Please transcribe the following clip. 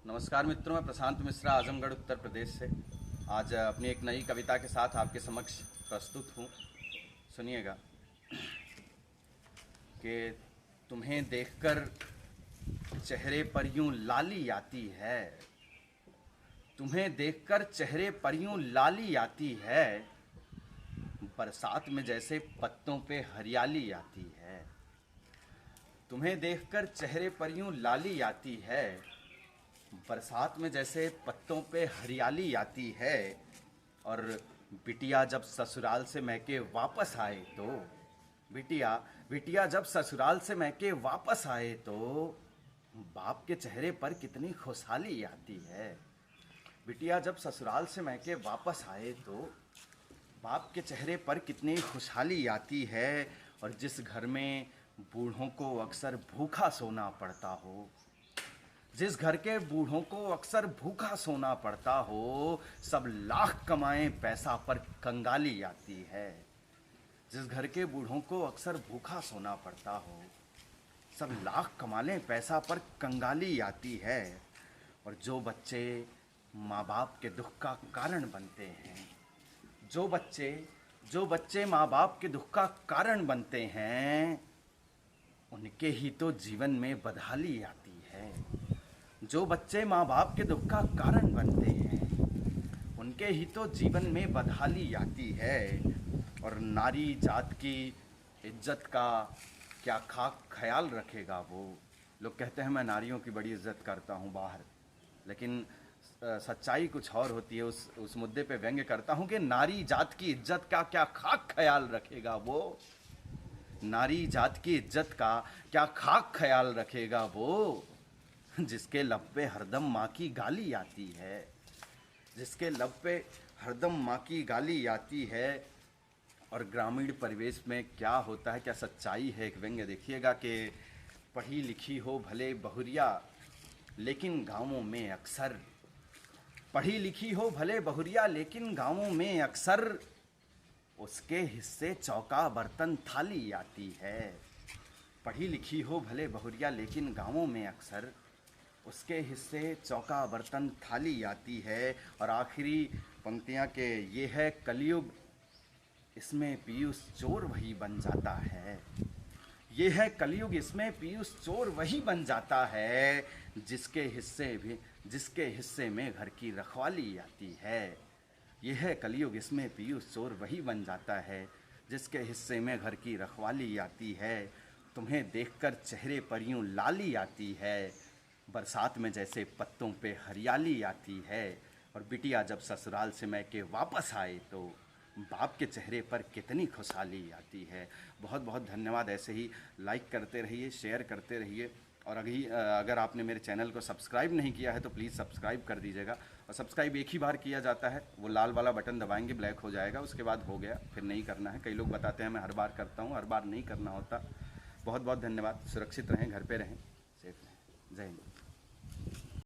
नमस्कार मित्रों, मैं प्रशांत मिश्रा आजमगढ़ उत्तर प्रदेश से आज अपनी एक नई कविता के साथ आपके समक्ष प्रस्तुत हूँ। सुनिएगा कि तुम्हें देखकर चेहरे पर यूं लाली आती है, तुम्हें देखकर चेहरे पर यूं लाली आती है, बरसात में जैसे पत्तों पे हरियाली आती है। तुम्हें देखकर चेहरे पर यूं लाली आती है, बरसात में जैसे पत्तों पे हरियाली आती है। और बिटिया जब ससुराल से मैके वापस आए तो बिटिया जब ससुराल से मैके वापस आए तो बाप के चेहरे पर कितनी खुशहाली आती है। बिटिया जब ससुराल से मैके वापस आए तो बाप के चेहरे पर कितनी खुशहाली आती है। और जिस घर में बूढ़ों को अक्सर भूखा सोना पड़ता हो, जिस घर के बूढ़ों को अक्सर भूखा सोना पड़ता हो, सब लाख कमाएं पैसा पर कंगाली आती है। जिस घर के बूढ़ों को अक्सर भूखा सोना पड़ता हो, सब लाख कमा लें पैसा पर कंगाली आती है। और जो बच्चे माँ बाप के दुख का कारण बनते हैं, जो बच्चे माँ बाप के दुख का कारण बनते हैं, उनके ही तो जीवन में बदहाली आती है। जो बच्चे माँ बाप के दुख का कारण बनते हैं, उनके ही तो जीवन में बदहाली आती है। और नारी जात की इज्जत का क्या खाक ख्याल रखेगा वो। लोग कहते हैं मैं नारियों की बड़ी इज्जत करता हूँ बाहर, लेकिन सच्चाई कुछ और होती है। उस मुद्दे पे व्यंग्य करता हूँ कि नारी जात की इज्जत का क्या खाक ख्याल रखेगा वो। नारी जात की इज्जत का क्या खाक ख्याल रखेगा वो, जिसके लब पे हरदम माँ की गाली आती है, जिसके लब पे हरदम माँ की गाली आती है। और ग्रामीण परिवेश में क्या होता है, क्या सच्चाई है, एक व्यंग्य देखिएगा कि पढ़ी लिखी हो भले बहुरिया लेकिन गाँवों में अक्सर, पढ़ी लिखी हो भले बहुरिया लेकिन गाँवों में अक्सर, उसके हिस्से चौका बर्तन थाली आती है। पढ़ी लिखी हो भले बहुरिया लेकिन गाँवों में अक्सर, उसके हिस्से चौका बर्तन थाली आती है। और आखिरी पंक्तियाँ के ये है कलयुग इसमें पीयूष चोर वही बन जाता है। ये है कलयुग इसमें पीयूष चोर वही बन जाता है, जिसके हिस्से में घर की रखवाली आती है। ये है कलयुग इसमें पीयूष चोर वही बन जाता है, जिसके हिस्से में घर की रखवाली आती है। तुम्हें देखकर चेहरे पर यूं लाली आती है, बरसात में जैसे पत्तों पे हरियाली आती है। और बिटिया जब ससुराल से मैके वापस आए तो बाप के चेहरे पर कितनी खुशहाली आती है। बहुत बहुत धन्यवाद। ऐसे ही लाइक करते रहिए, शेयर करते रहिए। और अगर आपने मेरे चैनल को सब्सक्राइब नहीं किया है तो प्लीज़ सब्सक्राइब कर दीजिएगा। और सब्सक्राइब एक ही बार किया जाता है, वो लाल वाला बटन दबाएंगे ब्लैक हो जाएगा, उसके बाद हो गया, फिर नहीं करना है। कई लोग बताते हैं मैं हर बार करता हूँ, हर बार नहीं करना होता। बहुत बहुत धन्यवाद। सुरक्षित रहें, घर पे रहें, सेफ रहें। जय हिंद।